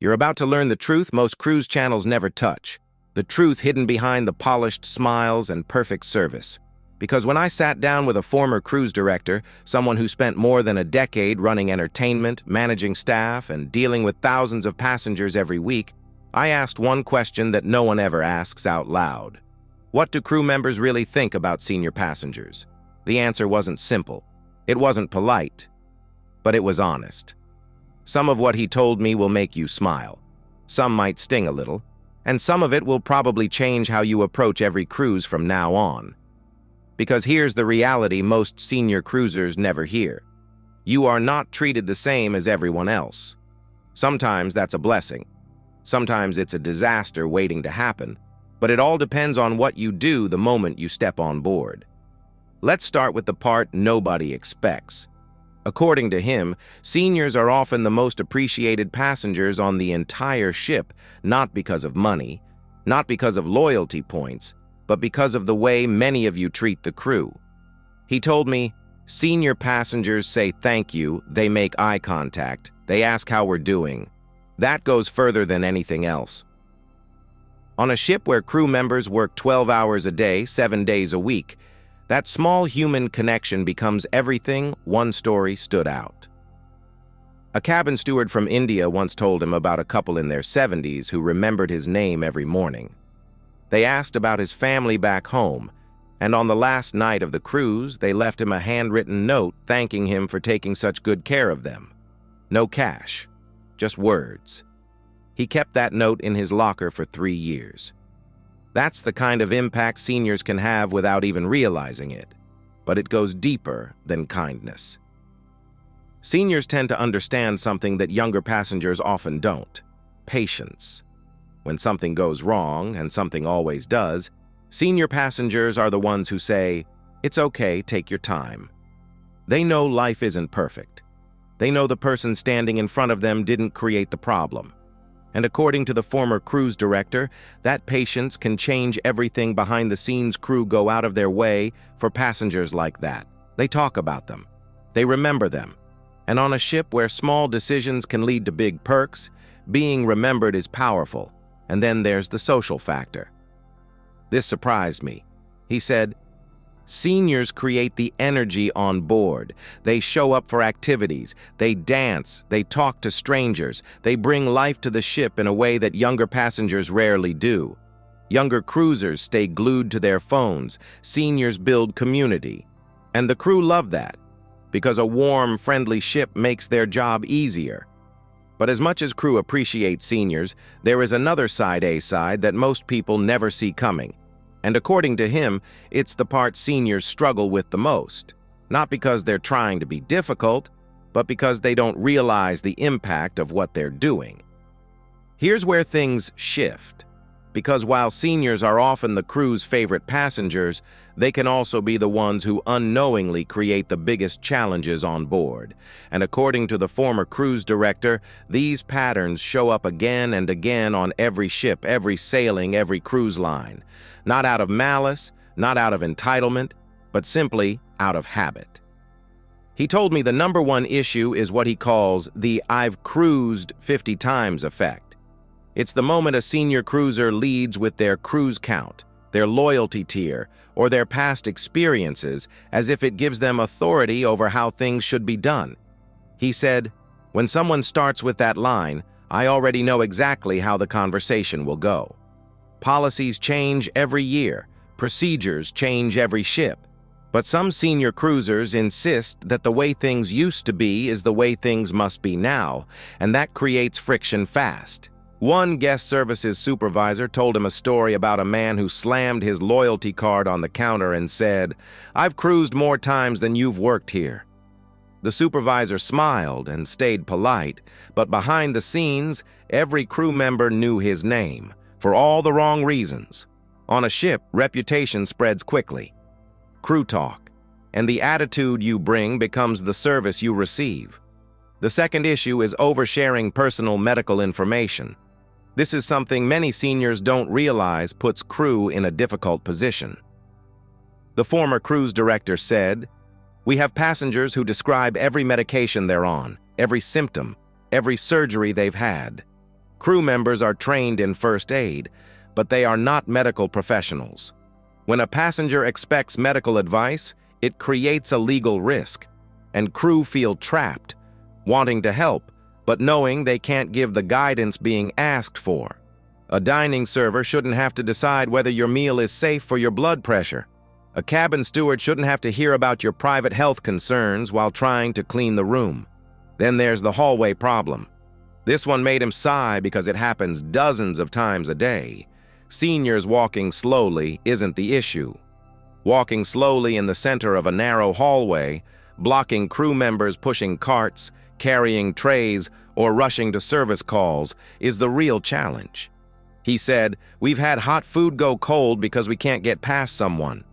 You're about to learn the truth most cruise channels never touch. The truth hidden behind the polished smiles and perfect service. Because when I sat down with a former cruise director, someone who spent more than a decade running entertainment, managing staff, and dealing with thousands of passengers every week, I asked one question that no one ever asks out loud. What do crew members really think about senior passengers? The answer wasn't simple. It wasn't polite, but it was honest. Some of what he told me will make you smile. Some might sting a little, and some of it will probably change how you approach every cruise from now on. Because here's the reality most senior cruisers never hear. You are not treated the same as everyone else. Sometimes that's a blessing. Sometimes it's a disaster waiting to happen, but it all depends on what you do the moment you step on board. Let's start with the part nobody expects. According to him, seniors are often the most appreciated passengers on the entire ship, not because of money, not because of loyalty points, but because of the way many of you treat the crew. He told me, senior passengers say thank you, they make eye contact, they ask how we're doing. That goes further than anything else. On a ship where crew members work 12 hours a day, 7 days a week, that small human connection becomes everything. One story stood out. A cabin steward from India once told him about a couple in their 70s who remembered his name every morning. They asked about his family back home, and on the last night of the cruise, they left him a handwritten note thanking him for taking such good care of them. No cash, just words. He kept that note in his locker for 3 years. That's the kind of impact seniors can have without even realizing it, but it goes deeper than kindness. Seniors tend to understand something that younger passengers often don't: patience. When something goes wrong, and something always does, senior passengers are the ones who say, "It's okay, take your time." They know life isn't perfect. They know the person standing in front of them didn't create the problem. And according to the former cruise director, that patience can change everything. Behind the scenes, crew go out of their way for passengers like that. They talk about them. They remember them. And on a ship where small decisions can lead to big perks, being remembered is powerful. And then there's the social factor. This surprised me. He said, seniors create the energy on board. They show up for activities, they dance, they talk to strangers, they bring life to the ship in a way that younger passengers rarely do. Younger cruisers stay glued to their phones, seniors build community. And the crew love that, because a warm, friendly ship makes their job easier. But as much as crew appreciate seniors, there is another side that most people never see coming. And according to him, it's the part seniors struggle with the most. Not because they're trying to be difficult, but because they don't realize the impact of what they're doing. Here's where things shift. Because while seniors are often the crew's favorite passengers, they can also be the ones who unknowingly create the biggest challenges on board. And according to the former cruise director, these patterns show up again and again on every ship, every sailing, every cruise line. Not out of malice, not out of entitlement, but simply out of habit. He told me the number one issue is what he calls the "I've cruised 50 times" effect. It's the moment a senior cruiser leads with their cruise count, their loyalty tier, or their past experiences, as if it gives them authority over how things should be done. He said, when someone starts with that line, I already know exactly how the conversation will go. Policies change every year, procedures change every ship. But some senior cruisers insist that the way things used to be is the way things must be now, and that creates friction fast. One guest services supervisor told him a story about a man who slammed his loyalty card on the counter and said, "I've cruised more times than you've worked here." The supervisor smiled and stayed polite, but behind the scenes, every crew member knew his name, for all the wrong reasons. On a ship, reputation spreads quickly. Crew talk, and the attitude you bring becomes the service you receive. The second issue is oversharing personal medical information. This is something many seniors don't realize puts crew in a difficult position. The former cruise director said, "We have passengers who describe every medication they're on, every symptom, every surgery they've had." Crew members are trained in first aid, but they are not medical professionals. When a passenger expects medical advice, it creates a legal risk, and crew feel trapped, wanting to help, but knowing they can't give the guidance being asked for. A dining server shouldn't have to decide whether your meal is safe for your blood pressure. A cabin steward shouldn't have to hear about your private health concerns while trying to clean the room. Then there's the hallway problem. This one made him sigh because it happens dozens of times a day. Seniors walking slowly isn't the issue. Walking slowly in the center of a narrow hallway, blocking crew members pushing carts, carrying trays, or rushing to service calls is the real challenge. He said, "We've had hot food go cold because we can't get past someone."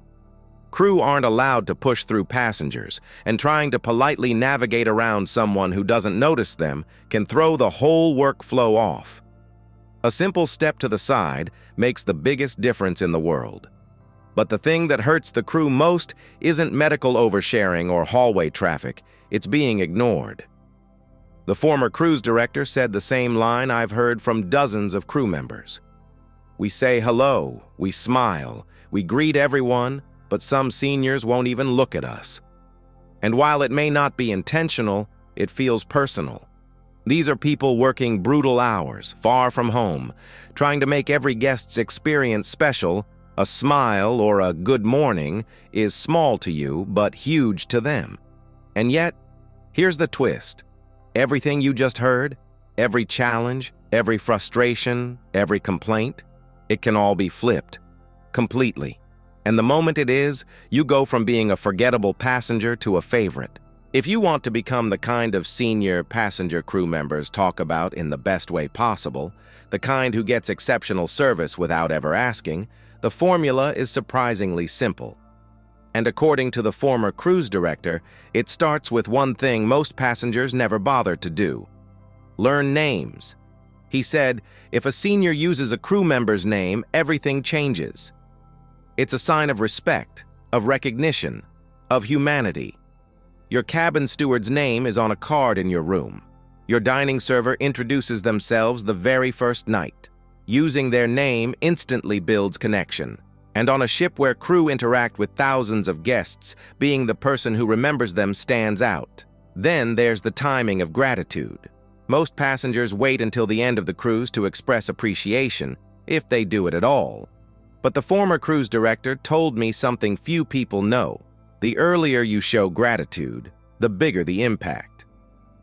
Crew aren't allowed to push through passengers, and trying to politely navigate around someone who doesn't notice them can throw the whole workflow off. A simple step to the side makes the biggest difference in the world. But the thing that hurts the crew most isn't medical oversharing or hallway traffic, it's being ignored. The former cruise director said the same line I've heard from dozens of crew members. "We say hello, we smile, we greet everyone, but some seniors won't even look at us." And while it may not be intentional, it feels personal. These are people working brutal hours, far from home, trying to make every guest's experience special. A smile or a good morning is small to you, but huge to them. And yet, here's the twist. Everything you just heard, every challenge, every frustration, every complaint, it can all be flipped. Completely. And the moment it is, you go from being a forgettable passenger to a favorite. If you want to become the kind of senior passenger crew members talk about in the best way possible, the kind who gets exceptional service without ever asking, the formula is surprisingly simple. And according to the former cruise director, it starts with one thing most passengers never bother to do: learn names. He said, if a senior uses a crew member's name, everything changes. It's a sign of respect, of recognition, of humanity. Your cabin steward's name is on a card in your room. Your dining server introduces themselves the very first night. Using their name instantly builds connection. And on a ship where crew interact with thousands of guests, being the person who remembers them stands out. Then there's the timing of gratitude. Most passengers wait until the end of the cruise to express appreciation, if they do it at all. But the former cruise director told me something few people know. The earlier you show gratitude, the bigger the impact.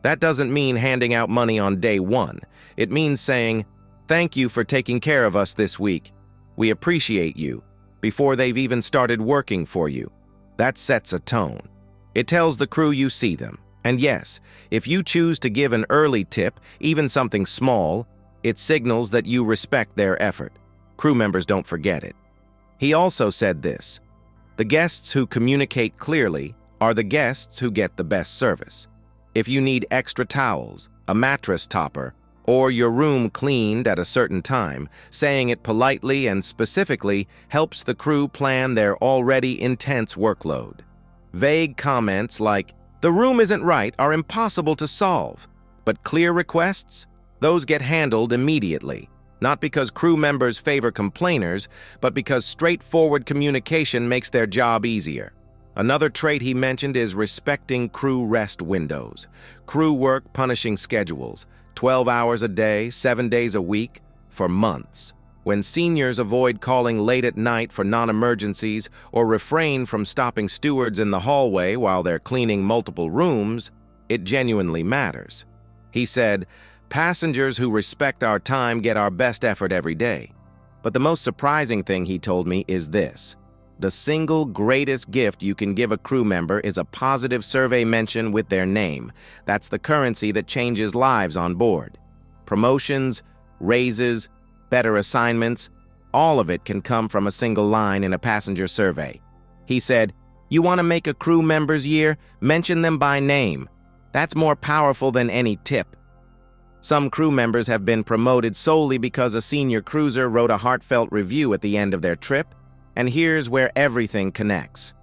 That doesn't mean handing out money on day one. It means saying, "Thank you for taking care of us this week. We appreciate you," before they've even started working for you. That sets a tone. It tells the crew you see them. And yes, if you choose to give an early tip, even something small, it signals that you respect their effort. Crew members don't forget it. He also said this: the guests who communicate clearly are the guests who get the best service. If you need extra towels, a mattress topper, or your room cleaned at a certain time, saying it politely and specifically helps the crew plan their already intense workload. Vague comments like, "The room isn't right," are impossible to solve, but clear requests, those get handled immediately. Not because crew members favor complainers, but because straightforward communication makes their job easier. Another trait he mentioned is respecting crew rest windows. Crew work punishing schedules, 12 hours a day, 7 days a week, for months. When seniors avoid calling late at night for non-emergencies or refrain from stopping stewards in the hallway while they're cleaning multiple rooms, it genuinely matters. He said, "Passengers who respect our time get our best effort every day." But the most surprising thing he told me is this: the single greatest gift you can give a crew member is a positive survey mention with their name. That's the currency that changes lives on board. Promotions, raises, better assignments, all of it can come from a single line in a passenger survey. He said, "You want to make a crew member's year? Mention them by name. That's more powerful than any tip." Some crew members have been promoted solely because a senior cruiser wrote a heartfelt review at the end of their trip, and here's where everything connects.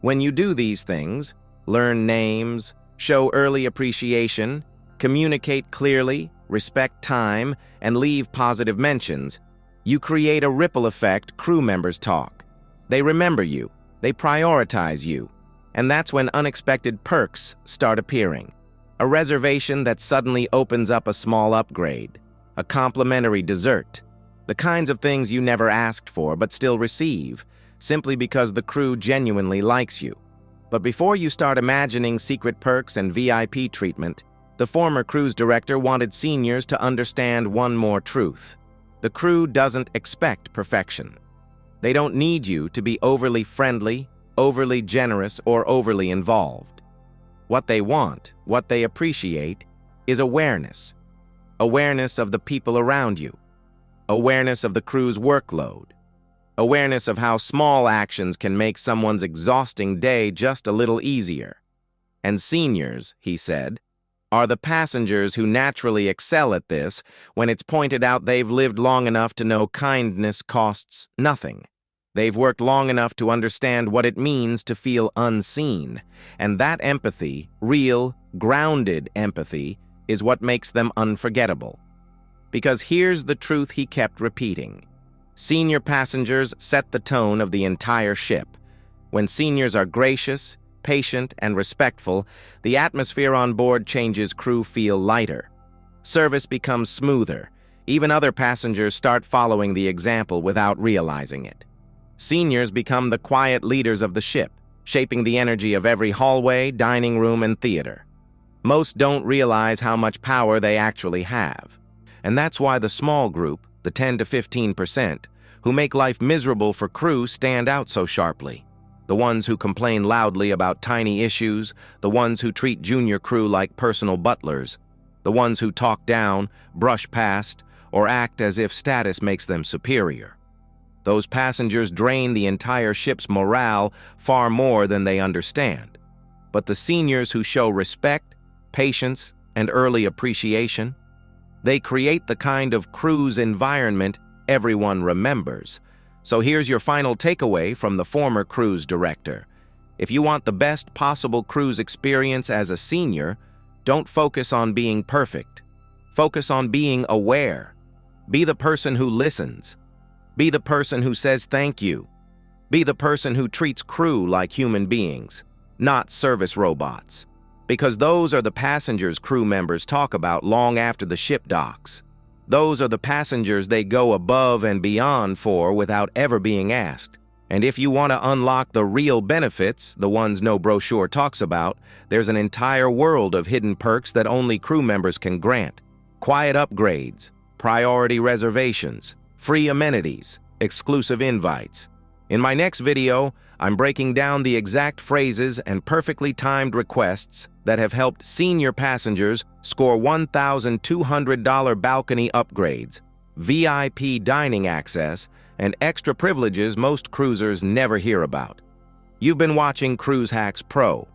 When you do these things, learn names, show early appreciation, communicate clearly, respect time, and leave positive mentions, you create a ripple effect. Crew members talk. They remember you, they prioritize you, and that's when unexpected perks start appearing. A reservation that suddenly opens up a small upgrade, a complimentary dessert, the kinds of things you never asked for but still receive, simply because the crew genuinely likes you. But before you start imagining secret perks and VIP treatment, the former cruise director wanted seniors to understand one more truth. The crew doesn't expect perfection. They don't need you to be overly friendly, overly generous, or overly involved. What they want, what they appreciate, is awareness. Awareness of the people around you. Awareness of the crew's workload. Awareness of how small actions can make someone's exhausting day just a little easier. And seniors, he said, are the passengers who naturally excel at this when it's pointed out they've lived long enough to know kindness costs nothing. They've worked long enough to understand what it means to feel unseen, and that empathy, real, grounded empathy, is what makes them unforgettable. Because here's the truth he kept repeating. Senior passengers set the tone of the entire ship. When seniors are gracious, patient, and respectful, the atmosphere on board changes. Crew feel lighter. Service becomes smoother. Even other passengers start following the example without realizing it. Seniors become the quiet leaders of the ship, shaping the energy of every hallway, dining room, and theater. Most don't realize how much power they actually have. And that's why the small group, the 10 to 15%, who make life miserable for crew stand out so sharply. The ones who complain loudly about tiny issues, the ones who treat junior crew like personal butlers, the ones who talk down, brush past, or act as if status makes them superior. Those passengers drain the entire ship's morale far more than they understand. But the seniors who show respect, patience, and early appreciation, they create the kind of cruise environment everyone remembers. So here's your final takeaway from the former cruise director. If you want the best possible cruise experience as a senior, don't focus on being perfect. Focus on being aware. Be the person who listens. Be the person who says thank you. Be the person who treats crew like human beings, not service robots. Because those are the passengers crew members talk about long after the ship docks. Those are the passengers they go above and beyond for without ever being asked. And if you want to unlock the real benefits, the ones no brochure talks about, there's an entire world of hidden perks that only crew members can grant. Quiet upgrades, priority reservations, free amenities, exclusive invites. In my next video, I'm breaking down the exact phrases and perfectly timed requests that have helped senior passengers score $1,200 balcony upgrades, VIP dining access, and extra privileges most cruisers never hear about. You've been watching Cruise Hacks Pro,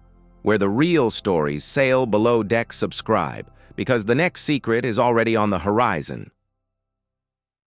where the real stories sail below deck. Subscribe, because the next secret is already on the horizon.